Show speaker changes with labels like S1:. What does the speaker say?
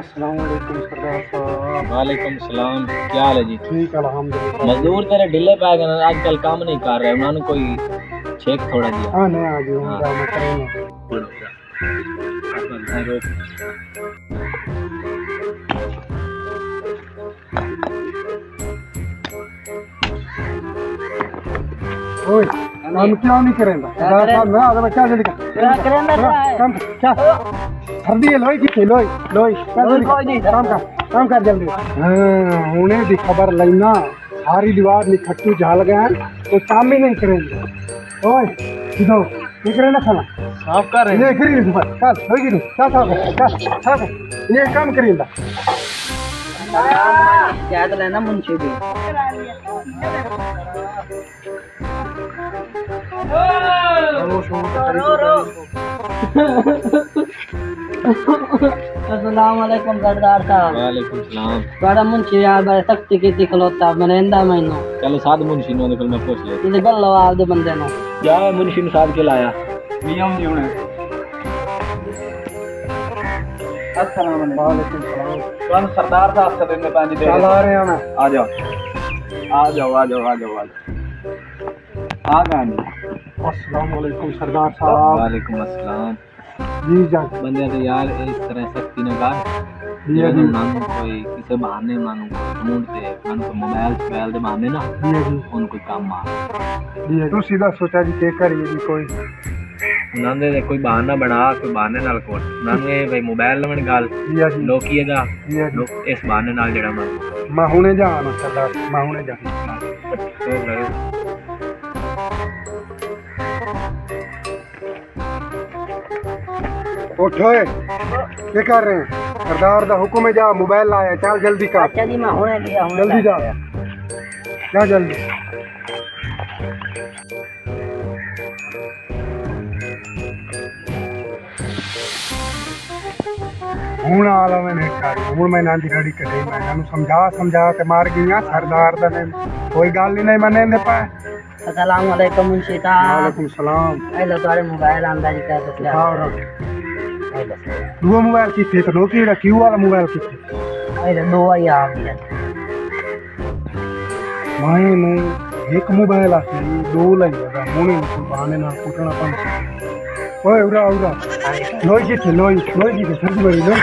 S1: अस्सलाम वालेकुम सरदार साहब।
S2: वालेकुम सलाम। क्या हाल है जी?
S1: ठीक अल्हम्दुलिल्लाह।
S2: मजदूर तेरे ढिले पै गए ना, आजकल काम नहीं कर रहे, उन्होंने कोई चेक थोड़ा दिया।
S1: हाँ नहीं आज हूँ
S2: हाँ।
S1: काम करेंगे। ओए हम क्यों नहीं करेंगे सरदार साहब? मैं आगे क्या जल्दी काम क्या सर्दी है लोई की लोई लोई काम कर जल्दी। हाँ होने दी खबर लेना सारी दीवार में खट्टू झाल गया तो काम भी नहीं करेंगे। ओए इधर ये करे ना खाना
S2: साफ कर रहे
S1: ये करी नहीं चल होगी नहीं चल चल ये काम करेंगे।
S3: क्या तो लेना मुंशी भी अस्सलाम वालेकुम सरदार साहब।
S2: वालेकुम सलाम।
S3: बड़ा मुंशी यार बड़े सख्ती की खलोता मैंने इंदा मैनू
S2: चलो साध मुंशी नो निकल मैं पूछ ले।
S3: ये गल लो आप दे बंदे नो
S2: क्या है मुंशी ने साध के लाया? नियम नहीं होने।
S1: अस्सलाम वालेकुम सलाम।
S2: कौन सरदार साहब से दिन में पानी दे?
S1: चल आ रहे हैं मैं।
S2: आ जाओ आ जाओ आ जाओ आ जाओ आ जाओ। आ गए।
S1: अस्सलाम वालेकुम सरदार साहब।
S2: वालेकुम अस्सलाम।
S1: जी जान
S2: बंदे तो यार इस तरह सख्ती न कर।
S1: जी
S2: ये
S1: जी
S2: मानो कोई किसी बहाने मानो ढूंढते मानो को मोबाइल दे बहाने ना
S1: जी जी
S2: उनको काम मार
S1: जी तू सीधा सोचा जी के करिए जी कोई
S2: उन्होंने दे कोई बहाना बना कोई बहाने नाल कोल उन्होंने भाई मोबाइल लवन गाल
S1: जी जी
S2: लोकी दा
S1: जी जी
S2: इस बहाने नाल जड़ा मार
S1: मैं हुने जाना सरदार मैं हुने जा।
S2: तो गए
S1: उठो क्या कर रहे हैं? सरदार दा हुक्म है जा मोबाइल लाया चल जल्दी कर
S3: अच्छा जी मैं होने दिया
S1: जल्दी जा जा जल्दी। हूं आला मैंने हूं मैं नांदी घड़ी कटे मैं समझा के मार गई सरदार दा ने कोई गल ही नहीं मने दे पाए।
S3: अस्सलाम वालेकुम मुंशी साहब।
S1: वालेकुम सलाम।
S3: हेलो तुम्हारे मोबाइल आंदा जी क्या बस
S1: हाँ दो मोबाइल किथे तो नोकी दा क्यू वाला मोबाइल किथे
S3: अरे दो आई आ गया
S1: माए ने एक मोबाइल आसी दो लगा मोने बहाने ना कुटना पन। ओए उरा उरा लोई किथे लोई लोई किथे सर्दी बड़ी लोई